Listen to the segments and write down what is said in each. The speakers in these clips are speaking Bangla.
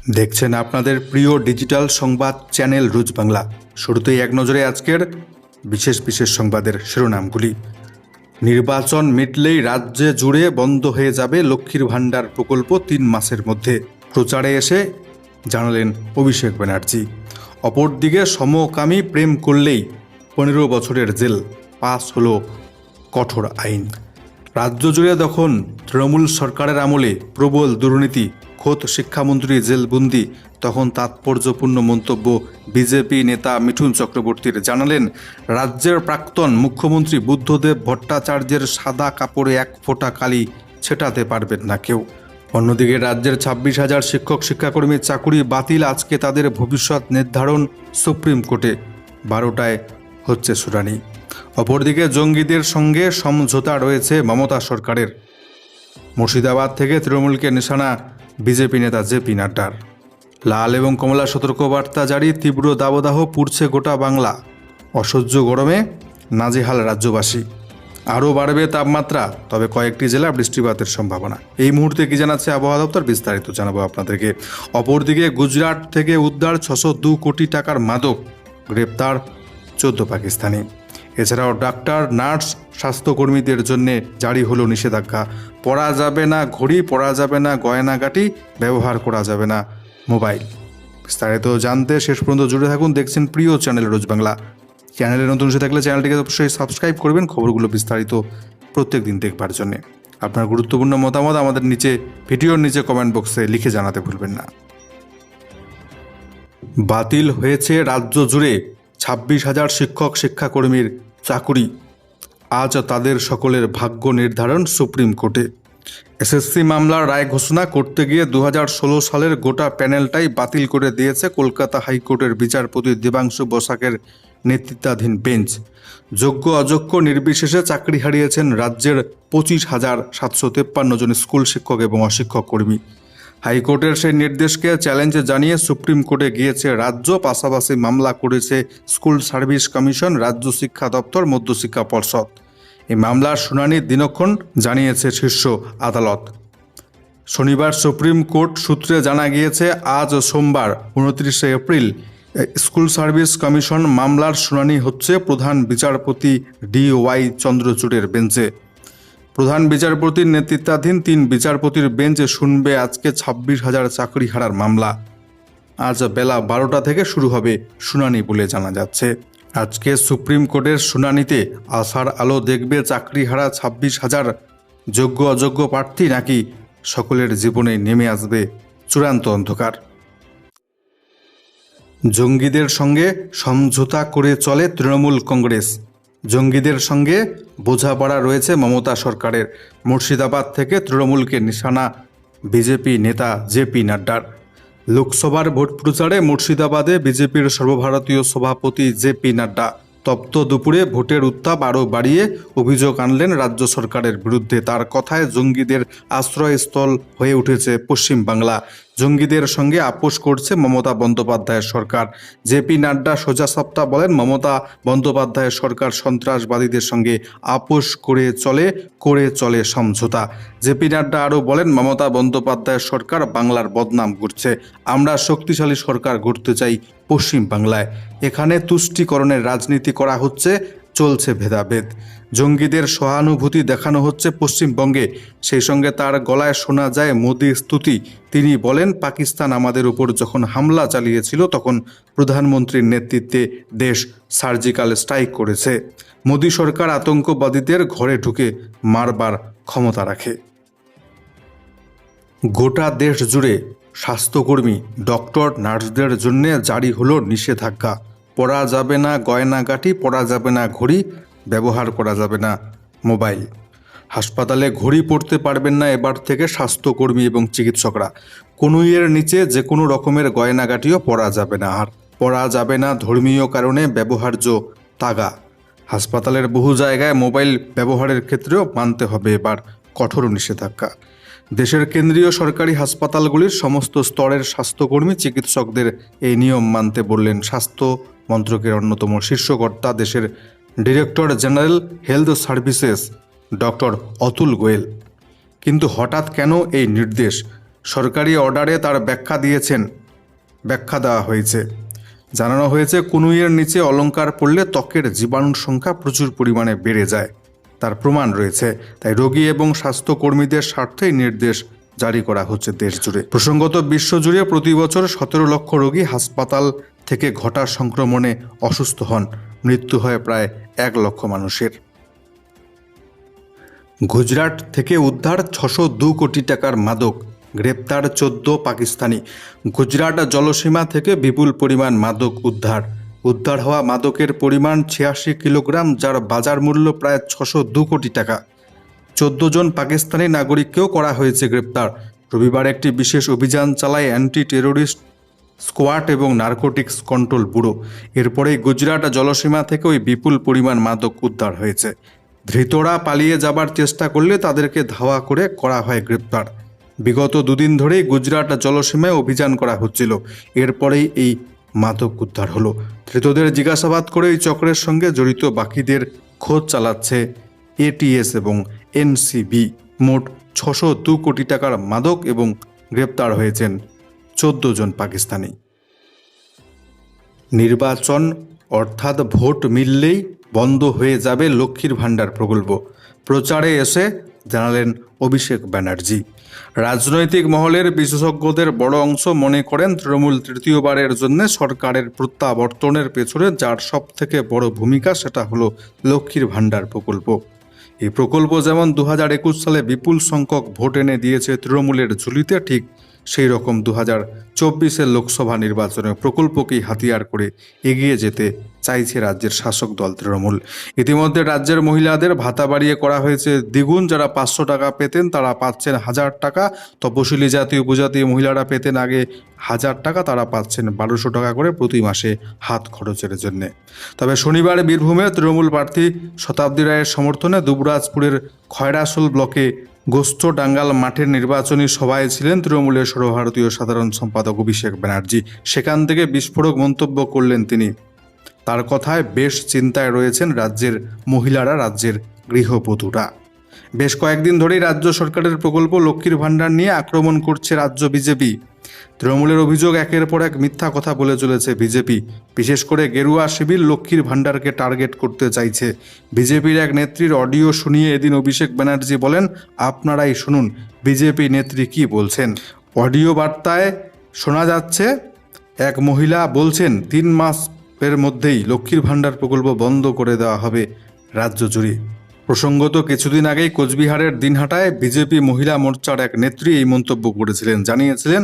দেখছেন আপনাদের প্রিয় ডিজিটাল সংবাদ চ্যানেল রুজ বাংলা। শুরুতেই এক নজরে আজকের বিশেষ সংবাদের শিরোনামগুলি। নির্বাচন মিটলেই রাজ্যে জুড়ে বন্ধ হয়ে যাবে লক্ষ্মীর ভাণ্ডার প্রকল্প 3 মাসের মধ্যে, প্রচারে এসে জানালেন অভিষেক ব্যানার্জি। অপরদিকে সমকামী প্রেম করলেই 15 বছরের জেল, পাস হলো কঠোর আইন। রাজ্য জুড়ে তখন তৃণমূল সরকারের আমলে প্রবল দুর্নীতি, খোদ শিক্ষামন্ত্রী জেলবন্দি। তখন তাৎপর্যপূর্ণ মন্তব্য বিজেপি নেতা মিঠুন চক্রবর্তীর। জানালেন, রাজ্যের প্রাক্তন মুখ্যমন্ত্রী বুদ্ধদেব ভট্টাচার্যের সাদা কাপড়ে এক ফোঁটা কালি ছেটাতে পারবেন না কেউ। অন্যদিকে রাজ্যের 26,000 শিক্ষক শিক্ষাকর্মীর চাকুরি বাতিল। আজকে তাদের ভবিষ্যৎ নির্ধারণ সুপ্রিম কোর্টে, 12টায় হচ্ছে শুনানি। অপরদিকে জঙ্গিদের সঙ্গে সমঝোতা রয়েছে মমতা সরকারের। মুর্শিদাবাদ থেকে তৃণমূলকে নিশানা বিজেপি নেতা জেপি নাড্ডার। লাল এবং কমলা সতর্কবার্তা জারি, তীব্র দাবদাহ পুড়ছে গোটা বাংলা। অসহ্য গরমে নাজেহাল রাজ্যবাসী। আরও বাড়বে তাপমাত্রা, তবে কয়েকটি জেলা বৃষ্টিপাতের সম্ভাবনা। এই মুহূর্তে কি জানাচ্ছে আবহাওয়া দপ্তর, বিস্তারিত জানাবো আপনাদেরকে। অপরদিকে গুজরাট থেকে উদ্ধার 602 কোটি টাকার মাদক, গ্রেপ্তার 14 পাকিস্তানি। এছাড়াও ডাক্তার, নার্স, স্বাস্থ্যকর্মীদের জন্য জারি হলো নিষেধাজ্ঞা। পরা যাবে না ঘড়ি, পরা যাবে না গয়নাগাটি, ব্যবহার করা যাবে না মোবাইল। বিস্তারিত জানতে শেষ পর্যন্ত জুড়ে থাকুন। দেখছেন প্রিয় চ্যানেল রোজ বাংলা। চ্যানেলে নতুন এসে থাকলে চ্যানেলটিকে অবশ্যই সাবস্ক্রাইব করবেন, খবরগুলো বিস্তারিত প্রত্যেক দিন দেখবার জন্যে। আপনার গুরুত্বপূর্ণ মতামত আমাদের ভিডিওর নিচে কমেন্ট বক্সে লিখে জানাতে ভুলবেন না। বাতিল হয়েছে রাজ্য জুড়ে 26,000 শিক্ষক শিক্ষাকর্মীর চাকুরি। আজ তাদের সকলের ভাগ্য নির্ধারণ সুপ্রিম কোর্টে। এসএসসি মামলার রায় ঘোষণা করতে গিয়ে 2016 সালের গোটা প্যানেলটাই বাতিল করে দিয়েছে কলকাতা হাইকোর্টের বিচারপতি দেবাংশু বসাকের নেতৃত্বাধীন বেঞ্চ। যোগ্য অযোগ্য নির্বিশেষে চাকরি হারিয়েছেন রাজ্যের 25,753 জন স্কুল শিক্ষক এবং অশিক্ষক কর্মী। হাইকোর্টের সেই নির্দেশকে চ্যালেঞ্জ জানিয়ে সুপ্রিম কোর্টে গিয়েছে রাজ্য। পাশাপাশি মামলা করেছে স্কুল সার্ভিস কমিশন, রাজ্য শিক্ষা দপ্তর, মধ্যশিক্ষা পর্ষদ। এই মামলার শুনানির দিনক্ষণ জানিয়েছে শীর্ষ আদালত। শনিবার সুপ্রিম কোর্ট সূত্রে জানা গিয়েছে, আজ সোমবার 29 এপ্রিল স্কুল সার্ভিস কমিশন মামলার শুনানি হচ্ছে প্রধান বিচারপতি DY চন্দ্রচূড়ের বেঞ্চে। প্রধান বিচারপতির নেতৃত্বাধীন 3 বিচারপতির বেঞ্চ শুনবে আজকে 26,000 চাকরি হারার মামলা। আজ বেলা 12টা থেকে শুরু হবে শুনানি বলে জানা যাচ্ছে। আজকে সুপ্রিম কোর্টের শুনানিতে আশার আলো দেখবে চাকরি হারা 26,000 যোগ্য অযোগ্য প্রার্থী, নাকি সকলের জীবনে নেমে আসবে চূড়ান্ত অন্ধকার। জঙ্গিদের সঙ্গে সমঝোতা করে চলে তৃণমূল কংগ্রেস। জঙ্গিদের সঙ্গে বোঝাপড়া রয়েছে মমতা সরকারের। মুর্শিদাবাদ থেকে তৃণমূলকে নিশানা বিজেপি নেতা জেপি নাড্ডার। লোকসভার ভোট প্রচারে মুর্শিদাবাদে বিজেপির সর্বভারতীয় সভাপতি জেপি নাড্ডা তপ্ত দুপুরে ভোটের উত্তাপ আরও বাড়িয়ে অভিযোগ আনলেন রাজ্য সরকারের বিরুদ্ধে। তার কথায়, জঙ্গিদের আশ্রয়স্থল হয়ে উঠেছে পশ্চিম বাংলা। জঙ্গিদের সঙ্গে আপোষ করছে মমতা বন্দ্যোপাধ্যায়ের সরকার। জেপি নাড্ডা সোজাসাপটা বলেন, মমতা বন্দ্যোপাধ্যায়ের সরকার সন্ত্রাসবাদীদের সঙ্গে আপোষ করে চলে সমঝোতা। জেপি নাড্ডা আরও বলেন, মমতা বন্দ্যোপাধ্যায়ের সরকার বাংলার বদনাম করছে। আমরা শক্তিশালী সরকার গড়তে চাই পশ্চিম বাংলায়। এখানে তুষ্টিকরণের রাজনীতি করা হচ্ছে, চলছে ভেদাভেদ। জঙ্গিদের সহানুভূতি দেখানো হচ্ছে পশ্চিমবঙ্গে। সেই সঙ্গে তার গলায় শোনা যায় মোদির স্তুতি। তিনি বলেন, পাকিস্তান আমাদের উপর যখন হামলা চালিয়েছিল তখন প্রধানমন্ত্রীর নেতৃত্বে দেশ সার্জিক্যাল স্ট্রাইক করেছে। মোদি সরকার আতঙ্কবাদীদের ঘরে ঢুকে মারবার ক্ষমতা রাখে। গোটা দেশ জুড়ে স্বাস্থ্যকর্মী, ডক্টর, নার্সদের জন্য জারি হলো নিষেধাজ্ঞা। পরা যাবে না গয়নাগাটি, পরা যাবে না ঘড়ি, ব্যবহার করা যাবে না মোবাইল। হাসপাতালে ঘড়ি পরতে পারবেন না এবার থেকে স্বাস্থ্যকর্মী এবং চিকিৎসকরা। কনুইয়ের নিচে যে কোনো রকমের গয়নাগাটিও পরা যাবে না। আর পরা যাবে না ধর্মীয় কারণে ব্যবহার্য তাগা। হাসপাতালের বহু জায়গায় মোবাইল ব্যবহারের ক্ষেত্রেও মানতে হবে এবার কঠোর নিষেধাজ্ঞা। দেশের কেন্দ্রীয় সরকারি হাসপাতালগুলির সমস্ত স্তরের স্বাস্থ্যকর্মী চিকিৎসকদের এই নিয়ম মানতে বললেন স্বাস্থ্য মন্ত্রকের অন্যতম শীর্ষকর্তা, দেশের director general health services doctor Atul Goel. কিন্তু হঠাৎ কেন এই নির্দেশ? সরকারি অর্ডারে তার ব্যাখ্যা দেওয়া হয়েছে। জানানো হয়েছে, কনুইয়ের নিচে অলংকার পড়লে ত্বকের জীবাণুর সংখ্যা প্রচুর পরিমাণে বেড়ে যায়, তার প্রমাণ রয়েছে। তাই রোগী এবং স্বাস্থ্যকর্মীদের স্বার্থেই নির্দেশ জারি করা হচ্ছে দেশ জুড়ে। প্রসঙ্গত, বিশ্বজুড়ে প্রতি বছর 17 লক্ষ রোগী হাসপাতাল থেকে ঘটা সংক্রমণে অসুস্থ হন। মৃত্যু হয় প্রায় 1 লক্ষ মানুষের। গুজরাট থেকে উদ্ধার 602 কোটি টাকার মাদক, গ্রেপ্তার 14 পাকিস্তানি। গুজরাট জলসীমা থেকে বিপুল পরিমাণ মাদক উদ্ধার হওয়া মাদকের পরিমাণ 86 কিলোগ্রাম, যার বাজার মূল্য প্রায় 602 কোটি টাকা। 14 জন পাকিস্তানি নাগরিককেও করা হয়েছে গ্রেপ্তার। রবিবার একটি বিশেষ অভিযান চালায় অ্যান্টি টেরোরিস্ট স্কোয়াড এবং নার্কোটিক্স কন্ট্রোল ব্যুরো। এরপরেই গুজরাট জলসীমা থেকে ওই বিপুল পরিমাণ মাদক উদ্ধার হয়েছে। ধৃতরা পালিয়ে যাবার চেষ্টা করলে তাদেরকে ধাওয়া করে করা হয় গ্রেপ্তার। বিগত 2 দিন ধরেই গুজরাট জলসীমায় অভিযান করা হচ্ছিল। এরপরেই এই মাদক উদ্ধার হলো। ধৃতদের জিজ্ঞাসাবাদ করে এই চক্রের সঙ্গে জড়িত বাকিদের খোঁজ চালাচ্ছে এটিএস এবং এনসিবি। মোট 602 কোটি টাকার মাদক এবং গ্রেপ্তার হয়েছেন 14 জন পাকিস্তানি। নির্বাচন অর্থাৎ ভোট মিললেই বন্ধ হয়ে যাবে লক্ষ্মীর ভাণ্ডার প্রকল্প, প্রচারে এসে জানালেন অভিষেক ব্যানার্জি। রাজনৈতিক মহলের বিশেষজ্ঞদের বড় অংশ মনে করেন, তৃণমূল তৃতীয়বারের জন্য সরকারের প্রত্যাবর্তনের পেছনে যার সব থেকে বড় ভূমিকা সেটা হলো লক্ষ্মীর ভাণ্ডার প্রকল্প। এই প্রকল্প যেমন 2021 সালে বিপুল সংখ্যক ভোট এনে দিয়েছে তৃণমূলের ঝুলিতে, ঠিক সেই রকম 2024 লোকসভা নির্বাচনে প্রকল্পকেই হাতিয়ার করে এগিয়ে যেতে চাইছে রাজ্যের শাসক দল তৃণমূল। ইতিমধ্যে রাজ্যের মহিলাদের ভাতা বাড়িয়ে করা হয়েছে দ্বিগুণ। যারা 500 টাকা পেতেন তারা পাচ্ছেন 1000 টাকা। তপশিলি জাতি উপজাতি মহিলারা পেতেন আগে 1000 টাকা, তারা পাচ্ছেন 1200 টাকা করে প্রতি মাসে হাত খরচের জন্যে। তবে শনিবার বীরভূমে তৃণমূল প্রার্থী শতাব্দী রায়ের সমর্থনে দুবরাজপুরের খয়রাসোল ব্লকে গোস্ত-ডাঙ্গাল মাঠের নির্বাচনী সভায় ছিলেন তৃণমূলের সর্বভারতীয় সাধারণ সম্পাদক অভিষেক ব্যানার্জি। সেখান থেকে বিস্ফোরক মন্তব্য করলেন তিনি। তার কথায় বেশ চিন্তায় রয়েছেন রাজ্যের মহিলারা, রাজ্যের গৃহবধূরা। বেশ কয়েকদিন ধরেই রাজ্য সরকারের প্রকল্প লক্ষ্মীর ভাণ্ডার নিয়ে আক্রমণ করছে রাজ্য বিজেপি। তৃণমূলের অভিযোগ, একের পর এক মিথ্যা কথা বলে চলেছে বিজেপি। বিশেষ করে গেরুয়া শিবির লক্ষ্মীর ভাণ্ডারকে টার্গেট করতে চাইছে। বিজেপির এক নেত্রীর অডিও শুনিয়ে এদিন অভিষেক ব্যানার্জি বলেন, আপনারাই শুনুন বিজেপি নেত্রী কি বলছেন। অডিও বার্তায় শোনা যাচ্ছে, এক মহিলা বলছেন 3 মাসের মধ্যেই লক্ষ্মীর ভাণ্ডার প্রকল্প বন্ধ করে দেওয়া হবে রাজ্য জুড়ে। প্রসঙ্গত, কিছুদিন আগেই কোচবিহারের দিনহাটায় বিজেপি মহিলা মোর্চার এক নেত্রী এই মন্তব্য করেছিলেন। জানিয়েছিলেন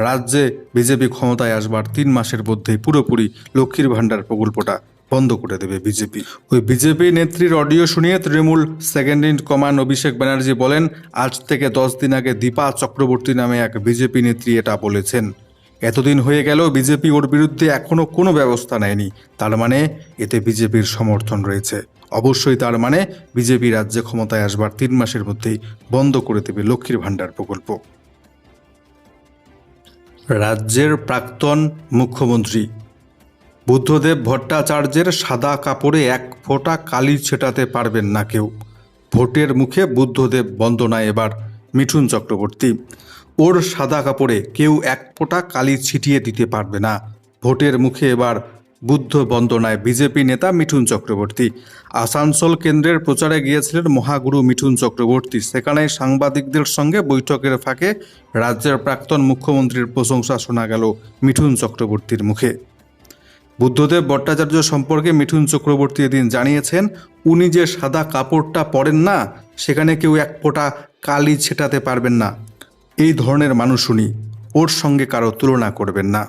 রাজ্যে বিজেপি ক্ষমতায় আসবার 3 মাসের মধ্যেই পুরোপুরি লক্ষ্মীর ভাণ্ডার প্রকল্পটা বন্ধ করে দেবে বিজেপি। ওই বিজেপি নেত্রীর অডিও শুনিয়ে Trinamool second in command Abhishek Banerjee বলেন, আজ থেকে 10 দিন আগে দীপা চক্রবর্তী নামে এক বিজেপি নেত্রী এটা বলেছেন। এতদিন হয়ে গেল বিজেপি ওর বিরুদ্ধে এখনও কোনো ব্যবস্থা নেয়নি। তার মানে এতে বিজেপির সমর্থন রয়েছে। অবশ্যই তার মানে বিজেপি রাজ্যে ক্ষমতায় আসবার 3 মাসের মধ্যেই বন্ধ করে দেবে লক্ষ্মীর ভাণ্ডার প্রকল্প। রাজ্যের প্রাক্তন মুখ্যমন্ত্রী বুদ্ধদেব ভট্টাচার্যের সাদা কাপড়ে 1 ফোঁটা কালি ছেটাতে পারবেন না কেউ। ভোটের মুখে বুদ্ধদেব বন্দনায় এবার মিঠুন চক্রবর্তী। ওর সাদা কাপড়ে কেউ 1 ফোঁটা কালি ছিটিয়ে দিতে পারবে না। ভোটের মুখে এবার বুদ্ধ বন্দনায় বিজেপি নেতা মিঠুন চক্রবর্তী। আসানসোল কেন্দ্রের প্রচারে গিয়েছিলেন মহাগুরু মিঠুন চক্রবর্তী। সেখানে সাংবাদিকদের সঙ্গে বৈঠকের ফাঁকে রাজ্যের প্রাক্তন মুখ্যমন্ত্রীর প্রশংসা শোনা গেল মিঠুন চক্রবর্তীর মুখে। বুদ্ধদেব ভট্টাচার্য সম্পর্কে মিঠুন চক্রবর্তী এদিন জানিয়েছেন, উনি যে সাদা কাপড়টা পরেন না, সেখানে কেউ 1 ফোঁটা কালি ছেটাতে পারবেন না। এই ধরনের মানুষ উনি, ওর সঙ্গে কারো তুলনা করবেন না।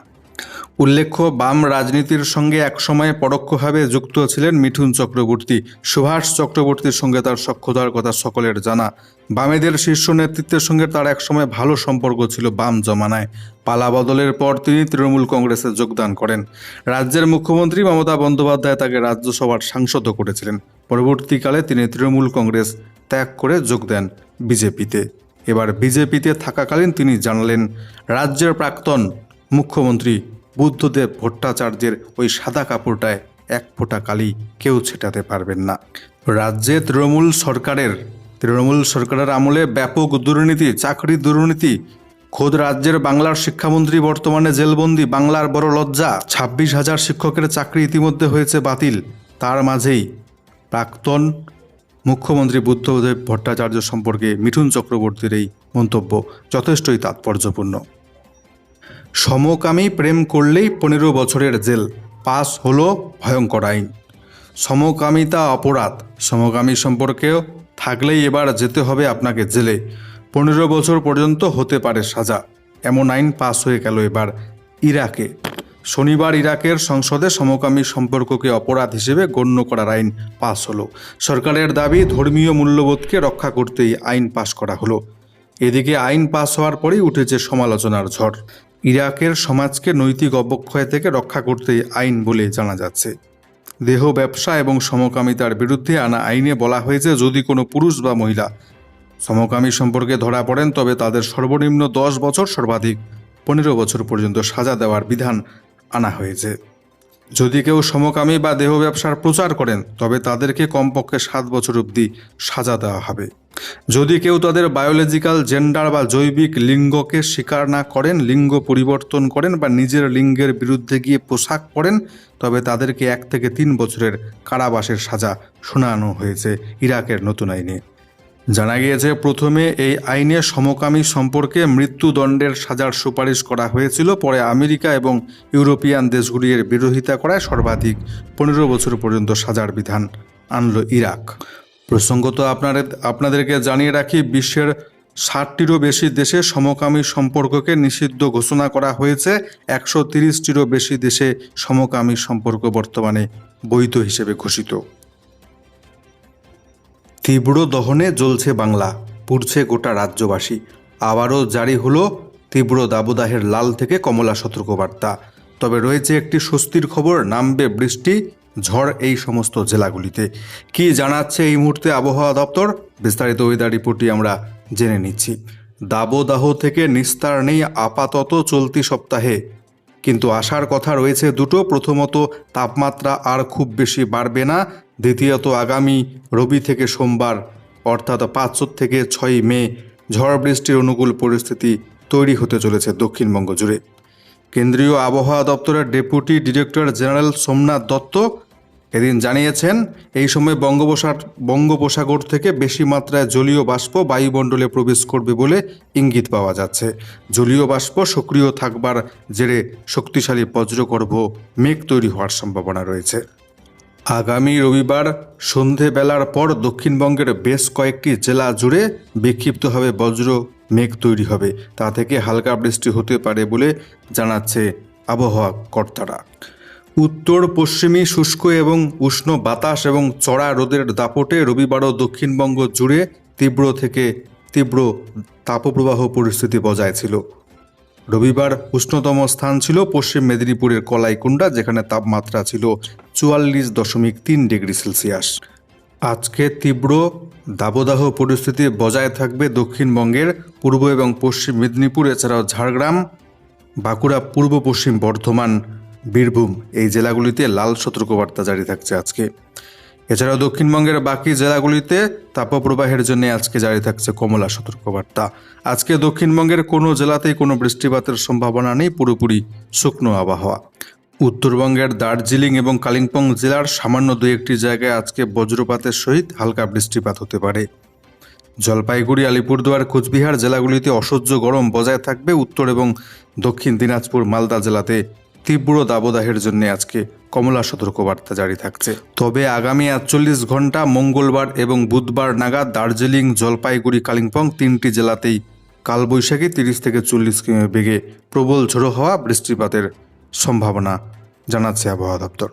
উল্লেখ্য, বাম রাজনীতির সঙ্গে একসময় পরোক্ষভাবে যুক্ত ছিলেন মিঠুন চক্রবর্তী। সুভাষ চক্রবর্তীর সঙ্গে তার সখ্যতার কথা সকলের জানা। বামেদের শীর্ষ নেতৃত্বের সঙ্গে তার একসময় ভালো সম্পর্ক ছিল বাম জমানায়। পালা বদলের পর তিনি তৃণমূল কংগ্রেসে যোগদান করেন। রাজ্যের মুখ্যমন্ত্রী মমতা বন্দ্যোপাধ্যায় তাকে রাজ্যসভার সাংসদও করেছিলেন। পরবর্তীকালে তিনি তৃণমূল কংগ্রেস ত্যাগ করে যোগ দেন বিজেপিতে। এবার বিজেপিতে থাকাকালীন তিনি জানালেন, রাজ্যের প্রাক্তন মুখ্যমন্ত্রী বুদ্ধদেব ভট্টাচার্যের ওই সাদা কাপড়টায় 1 ফোঁটা কালি কেউ ছেটাতে পারবেন না। রাজ্যে তৃণমূল সরকারের আমলে ব্যাপক দুর্নীতি, চাকরি দুর্নীতি, খোদ রাজ্যের বাংলার শিক্ষামন্ত্রী বর্তমানে জেলবন্দি। বাংলার বড় লজ্জা, 26,000 শিক্ষকের চাকরি ইতিমধ্যে হয়েছে বাতিল। তার মাঝেই প্রাক্তন মুখ্যমন্ত্রী বুদ্ধদেব ভট্টাচার্য সম্পর্কে মিঠুন চক্রবর্তীর এই মন্তব্য যথেষ্টই তাৎপর্যপূর্ণ। সমকামী প্রেম করলেই 15 বছরের জেল, পাস হলো ভয়ঙ্কর আইন। সমকামিতা অপরাধ, সমকামী সম্পর্কেও থাকলেই এবার যেতে হবে আপনাকে জেলে, 15 বছর পর্যন্ত হতে পারে সাজা। এমন আইন পাস হয়ে গেল এবার ইরাকে। শনিবার ইরাকের সংসদে সমকামী সম্পর্ককে অপরাধ হিসেবে গণ্য করার আইন পাস হলো। সরকারের দাবি ধর্মীয় মূল্যবোধকে রক্ষা করতেই আইন পাস করা হলো। এদিকে আইন পাস হওয়ার পরেই উঠেছে সমালোচনার ঝড়। ইরাকের সমাজকে নৈতিক অবক্ষয় থেকে রক্ষা করতেই আইন বলে জানা যাচ্ছে। দেহ ব্যবসা এবং সমকামিতার বিরুদ্ধে আনা আইনে বলা হয়েছে, যদি কোনো পুরুষ বা মহিলা সমকামী সম্পর্কে ধরা পড়েন তবে তাদের সর্বনিম্ন 10 বছর, সর্বাধিক 15 বছর পর্যন্ত সাজা দেওয়ার বিধান আনা হয়েছে। যদি কেউ সমকামী বা দেহ ব্যবসার প্রচার করেন তবে তাদেরকে কমপক্ষে 7 বছর অবধি সাজা দেওয়া হবে। যদি কেউ তাদের বায়োলজিক্যাল জেন্ডার বা জৈবিক লিঙ্গকে স্বীকার না করেন, লিঙ্গ পরিবর্তন করেন বা নিজের লিঙ্গের বিরুদ্ধে গিয়ে পোশাক পরেন তবে তাদেরকে 1 থেকে 3 বছরের কারাবাসের সাজা শোনানো হয়েছে ইরাকের নতুন আইনে। জানা গিয়েছে, প্রথমে এই আইনে সমকামী সম্পর্কে মৃত্যুদণ্ডের সাজার সুপারিশ করা হয়েছিল। পরে আমেরিকা এবং ইউরোপিয়ান দেশগুলি এর বিরোধিতা করায় সর্বাধিক 15 বছর পর্যন্ত সাজার বিধান আনল ইরাক। প্রসঙ্গত আপনাদেরকে জানিয়ে রাখি, বিশ্বের 60টিরও বেশি দেশে সমকামী সম্পর্ককে নিষিদ্ধ ঘোষণা করা হয়েছে। 130টিরও বেশি দেশে সমকামী সম্পর্ক বর্তমানে বৈধ হিসেবে ঘোষিত। তীব্র দহনে জ্বলছে বাংলা, পুড়ছে গোটা রাজ্যবাসী। আবারও জারি হলো তীব্র দাবদাহের লাল থেকে কমলা সতর্কবার্তা। তবে রয়েছে একটি স্বস্তির খবর, নামবে বৃষ্টি ঝড় এই সমস্ত জেলাগুলিতে। কি জানাচ্ছে এই মুহূর্তে আবহাওয়া দপ্তর, বিস্তারিত ওয়েদার রিপোর্টটি আমরা জেনে নিচ্ছি। দাবদাহ থেকে নিস্তার নেই আপাতত চলতি সপ্তাহে, কিন্তু আসার কথা রয়েছে দুটো। প্রথমত, তাপমাত্রা আর খুব বেশি বাড়বে না। দ্বিতীয়ত, আগামী রবি থেকে সোমবার অর্থাৎ 5 থেকে 6 মে ঝড় বৃষ্টির অনুকূল পরিস্থিতি তৈরি হতে চলেছে দক্ষিণবঙ্গ জুড়ে। কেন্দ্রীয় আবহাওয়া দপ্তরের deputy director general Somnath Dutta এদিন জানিয়েছেন, এই সময় বঙ্গোপসাগর থেকে বেশি মাত্রায় জলীয় বাষ্প বায়ুমণ্ডলে প্রবেশ করবে বলে ইঙ্গিত পাওয়া যাচ্ছে। জলীয় বাষ্প সক্রিয় থাকবার জেরে শক্তিশালী বজ্রগর্ভ মেঘ তৈরি হওয়ার সম্ভাবনা রয়েছে। আগামী রবিবার সন্ধেবেলার পর দক্ষিণবঙ্গের বেশ কয়েকটি জেলা জুড়ে বিক্ষিপ্তভাবে বজ্র মেঘ তৈরি হবে। তা থেকে হালকা বৃষ্টি হতে পারে বলে জানাচ্ছে আবহাওয়া কর্তারা। উত্তর পশ্চিমী শুষ্ক এবং উষ্ণ বাতাস এবং চড়া রোদের দাপটে রবিবারও দক্ষিণবঙ্গ জুড়ে তীব্র থেকে তীব্র তাপপ্রবাহ পরিস্থিতি বজায় ছিল। রবিবার উষ্ণতম স্থান ছিল পশ্চিম মেদিনীপুরের কলাইকুণ্ডা, যেখানে তাপমাত্রা ছিল 44.3 ডিগ্রি সেলসিয়াস। আজকে তীব্র দাবদাহ পরিস্থিতি বজায় থাকবে দক্ষিণবঙ্গের পূর্ব এবং পশ্চিম মেদিনীপুর, এছাড়াও ঝাড়গ্রাম, বাঁকুড়া, পূর্ব পশ্চিম বর্ধমান, বীরভূম এই জেলাগুলিতে লাল সতর্কবার্তা জারি থাকছে আজকে। এছাড়াও দক্ষিণবঙ্গের বাকি জেলাগুলিতে তাপপ্রবাহের জন্য আজকে জারি থাকছে কমলা সতর্কবার্তা। আজকে দক্ষিণবঙ্গের কোনো জেলাতেই কোনো বৃষ্টিপাতের সম্ভাবনা নেই, পুরোপুরি শুকনো আবহাওয়া। উত্তরবঙ্গের দার্জিলিং এবং কালিম্পং জেলার সামান্য 2-1টি জায়গায় আজকে বজ্রপাতের সহিত হালকা বৃষ্টিপাত হতে পারে। জলপাইগুড়ি, আলিপুরদুয়ার, কোচবিহার জেলাগুলিতে অসহ্য গরম বজায় থাকবে। উত্তর এবং দক্ষিণ দিনাজপুর, মালদা জেলাতে তীব্র দাবদাহের জন্য আজকে কমলা সতর্কবার্তা জারি থাকছে। তবে আগামী 48 ঘন্টা মঙ্গলবার এবং বুধবার নাগাদ দার্জিলিং, জলপাইগুড়ি, কালিম্পং 3টি জেলাতেই কালবৈশাখী 30 থেকে 40 কিমি বেগে প্রবল ঝোড়ো হওয়া বৃষ্টিপাতের সম্ভাবনা জানাচ্ছে আবহাওয়া দপ্তর।